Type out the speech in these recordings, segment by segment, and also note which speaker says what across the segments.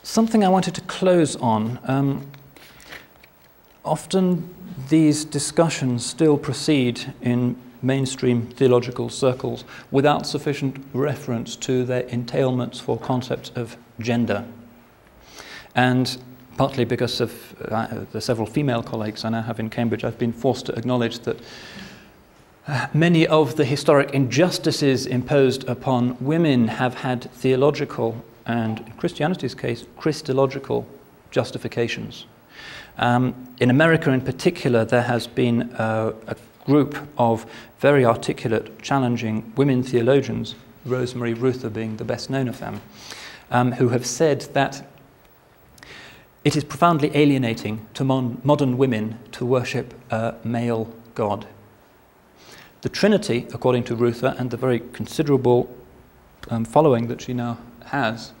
Speaker 1: something I wanted to close on. Often these discussions still proceed in mainstream theological circles without sufficient reference to their entailments for concepts of gender. And partly because of the several female colleagues I now have in Cambridge, I've been forced to acknowledge that many of the historic injustices imposed upon women have had theological and, in Christianity's case, Christological justifications. In America in particular, there has been a group of very articulate, challenging women theologians, Rosemary Ruther being the best known of them, who have said that it is profoundly alienating to modern women to worship a male God. The Trinity, according to Ruther, and the very considerable following that she now has,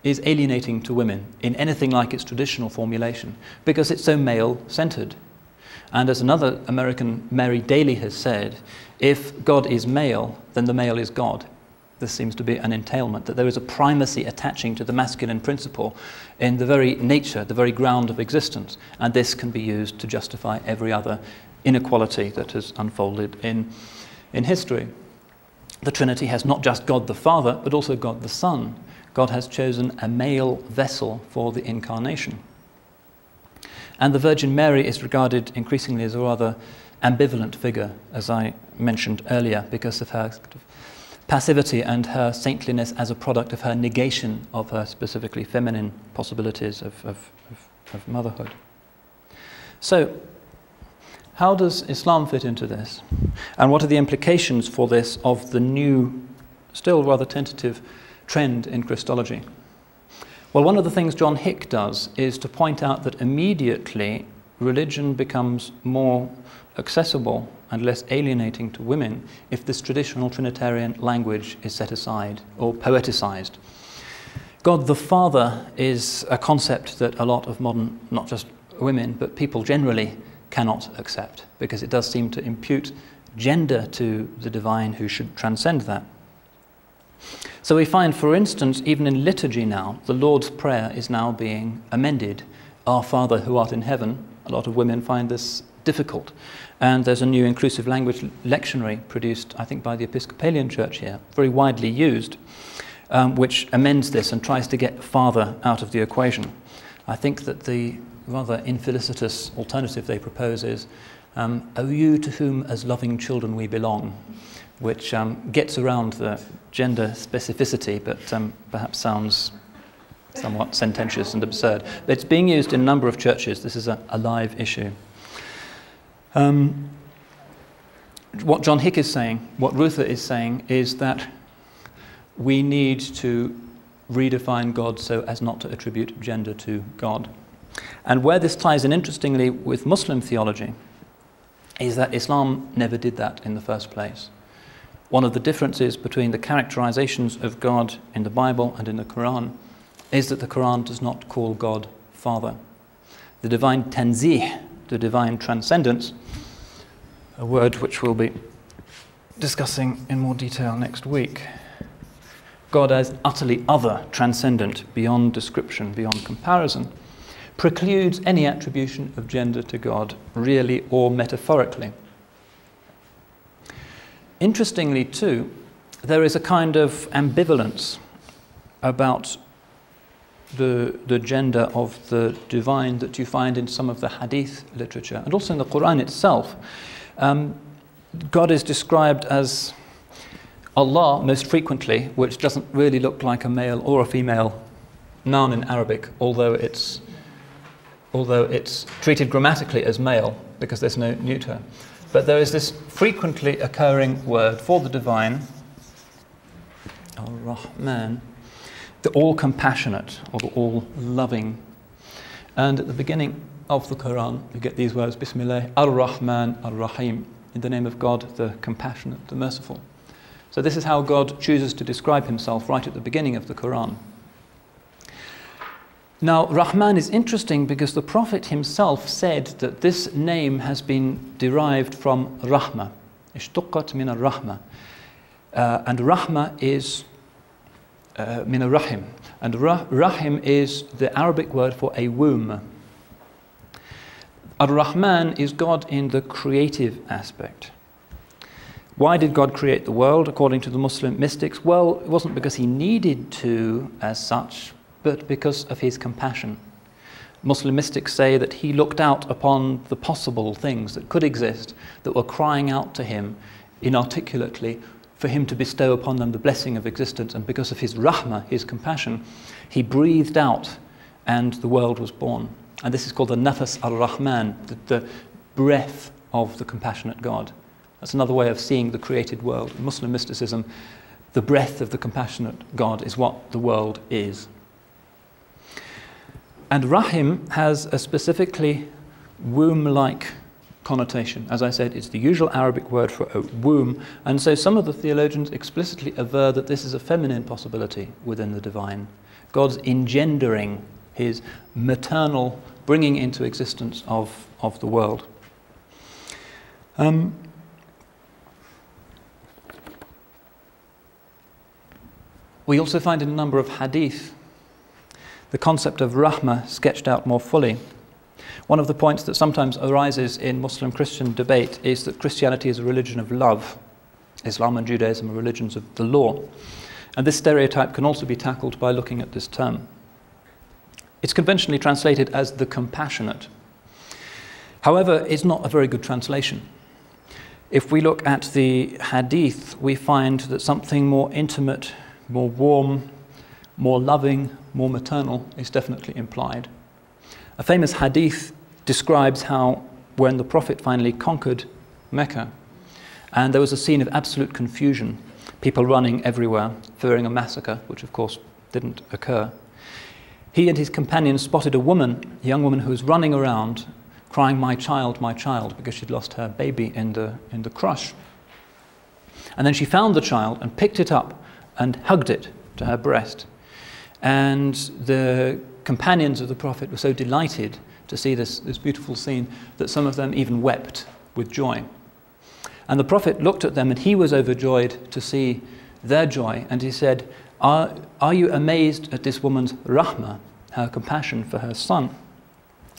Speaker 1: is alienating to women in anything like its traditional formulation because it's so male-centered. And as another American, Mary Daly, has said, if God is male, then the male is God. This seems to be an entailment, that there is a primacy attaching to the masculine principle in the very nature, the very ground of existence, and this can be used to justify every other inequality that has unfolded in history. The Trinity has not just God the Father, but also God the Son. God has chosen a male vessel for the incarnation. And the Virgin Mary is regarded increasingly as a rather ambivalent figure, as I mentioned earlier, because of her passivity and her saintliness as a product of her negation of her specifically feminine possibilities of motherhood. So, how does Islam fit into this? And what are the implications for this of the new, still rather tentative, trend in Christology? Well, one of the things John Hick does is to point out that immediately religion becomes more accessible and less alienating to women if this traditional Trinitarian language is set aside or poeticized. God the Father is a concept that a lot of modern, not just women, but people generally cannot accept, because it does seem to impute gender to the divine who should transcend that. So we find, for instance, even in liturgy now, the Lord's Prayer is now being amended. Our Father who art in heaven. A lot of women find this difficult. And there's a new inclusive language lectionary produced, I think, by the Episcopalian Church here, very widely used, which amends this and tries to get Father out of the equation. I think that the rather infelicitous alternative they propose is, O you to whom as loving children we belong, which gets around the gender specificity, but perhaps sounds somewhat sententious and absurd. But it's being used in a number of churches. This is a live issue. What John Hick is saying, what Ruther is saying, is that we need to redefine God so as not to attribute gender to God. And where this ties in interestingly with Muslim theology is that Islam never did that in the first place. One of the differences between the characterizations of God in the Bible and in the Quran is that the Quran does not call God Father. The divine tanzih, the divine transcendence, a word which we'll be discussing in more detail next week. God as utterly other, transcendent, beyond description, beyond comparison, precludes any attribution of gender to God, really or metaphorically. Interestingly, too, there is a kind of ambivalence about the gender of the divine that you find in some of the hadith literature, and also in the Quran itself. God is described as Allah most frequently, which doesn't really look like a male or a female noun in Arabic, although it's treated grammatically as male because there's no neuter. But there is this frequently occurring word for the divine, Ar-Rahman, the all-compassionate or the all-loving. And at the beginning of the Quran, you get these words, Bismillah, Ar-Rahman, Ar-Rahim, in the name of God, the compassionate, the merciful. So this is how God chooses to describe himself right at the beginning of the Quran. Now, Rahman is interesting because the Prophet himself said that this name has been derived from Rahma. Ishtuqqat min al-Rahma. And Rahma is min al-Rahim. And Rahim is the Arabic word for a womb. Ar-Rahman is God in the creative aspect. Why did God create the world, according to the Muslim mystics? Well, it wasn't because he needed to as such, but because of his compassion. Muslim mystics say that he looked out upon the possible things that could exist, that were crying out to him inarticulately for him to bestow upon them the blessing of existence, and because of his rahmah, his compassion, he breathed out and the world was born. And this is called the nafas ar-Rahman, the breath of the compassionate God. That's another way of seeing the created world. In Muslim mysticism, the breath of the compassionate God is what the world is. And Rahim has a specifically womb-like connotation. As I said, it's the usual Arabic word for a womb, and so some of the theologians explicitly aver that this is a feminine possibility within the divine. God's engendering, his maternal bringing into existence of the world. We also find in a number of hadith the concept of rahmah sketched out more fully. One of the points that sometimes arises in Muslim-Christian debate is that Christianity is a religion of love. Islam and Judaism are religions of the law. And this stereotype can also be tackled by looking at this term. It's conventionally translated as the compassionate. However, it's not a very good translation. If we look at the hadith, we find that something more intimate, more warm, more loving, more maternal is definitely implied. A famous hadith describes how when the Prophet finally conquered Mecca, and there was a scene of absolute confusion, people running everywhere, fearing a massacre, which of course didn't occur, he and his companions spotted a woman, a young woman who was running around crying, my child," because she'd lost her baby in the crush. And then she found the child and picked it up and hugged it to her breast. And the companions of the Prophet were so delighted to see this beautiful scene that some of them even wept with joy. And the Prophet looked at them and he was overjoyed to see their joy, and he said, Are you amazed at this woman's rahmah, her compassion for her son?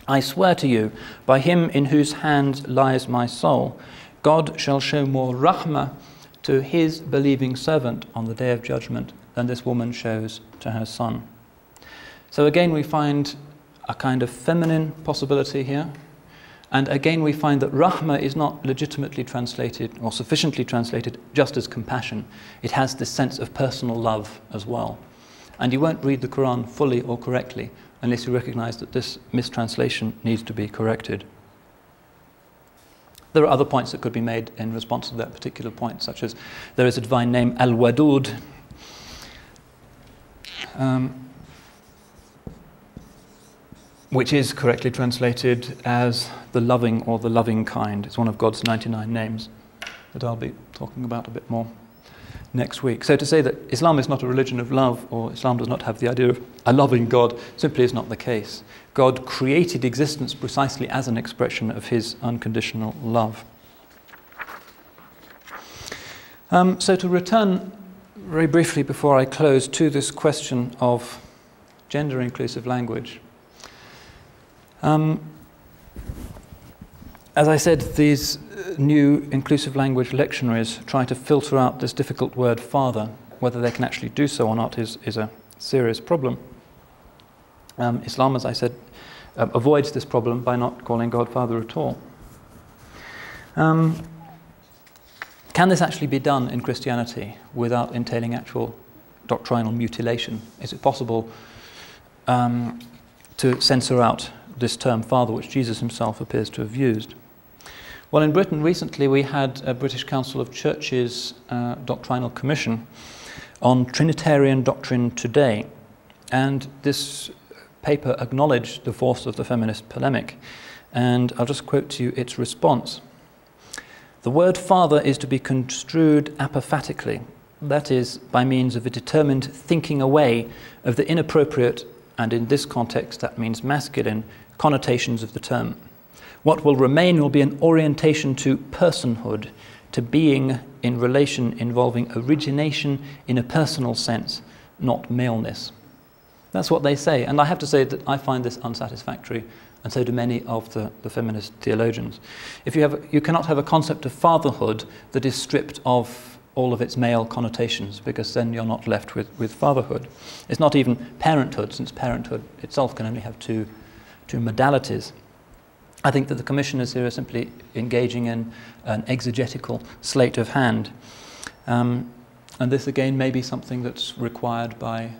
Speaker 1: I swear to you, by him in whose hands lies my soul, God shall show more rahmah to his believing servant on the day of judgment than this woman shows to her son. So again we find a kind of feminine possibility here. And again we find that rahmah is not legitimately translated or sufficiently translated just as compassion. It has this sense of personal love as well. And you won't read the Quran fully or correctly unless you recognize that this mistranslation needs to be corrected. There are other points that could be made in response to that particular point, such as there is a divine name, Al-Wadud, which is correctly translated as the loving or the loving kind. It's one of God's 99 names that I'll be talking about a bit more next week. So to say that Islam is not a religion of love, or Islam does not have the idea of a loving God, simply is not the case. God created existence precisely as an expression of his unconditional love. So to return very briefly before I close to this question of gender-inclusive language. As I said, these new inclusive language lectionaries try to filter out this difficult word father. Whether they can actually do so or not is a serious problem. Islam, as I said, avoids this problem by not calling God father at all. Can this actually be done in Christianity without entailing actual doctrinal mutilation? Is it possible to censor out this term father, which Jesus himself appears to have used? Well, in Britain recently we had a British Council of Churches doctrinal commission on Trinitarian doctrine today, and this paper acknowledged the force of the feminist polemic, and I'll just quote to you its response. The word father is to be construed apophatically, that is, by means of a determined thinking away of the inappropriate, and in this context that means masculine, connotations of the term. What will remain will be an orientation to personhood, to being in relation involving origination in a personal sense, not maleness. That's what they say. And I have to say that I find this unsatisfactory, and so do many of the feminist theologians. You cannot have a concept of fatherhood that is stripped of all of its male connotations, because then you're not left with fatherhood. It's not even parenthood, since parenthood itself can only have two modalities. I think that the commissioners here are simply engaging in an exegetical sleight of hand. And this again may be something that's required by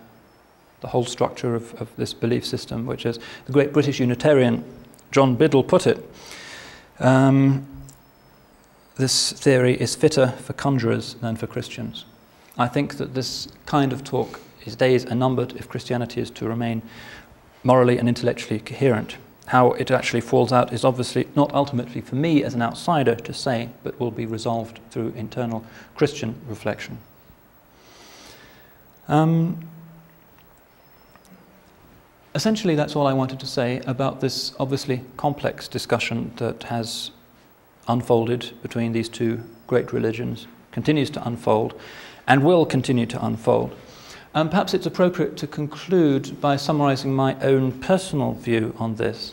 Speaker 1: the whole structure of this belief system, which, as the great British Unitarian John Biddle put it, this theory is fitter for conjurers than for Christians. I think that this kind of talk, his days are numbered if Christianity is to remain morally and intellectually coherent. How it actually falls out is obviously not ultimately for me as an outsider to say, but will be resolved through internal Christian reflection. Essentially, that's all I wanted to say about this obviously complex discussion that has unfolded between these two great religions, continues to unfold, and will continue to unfold. Perhaps it's appropriate to conclude by summarizing my own personal view on this.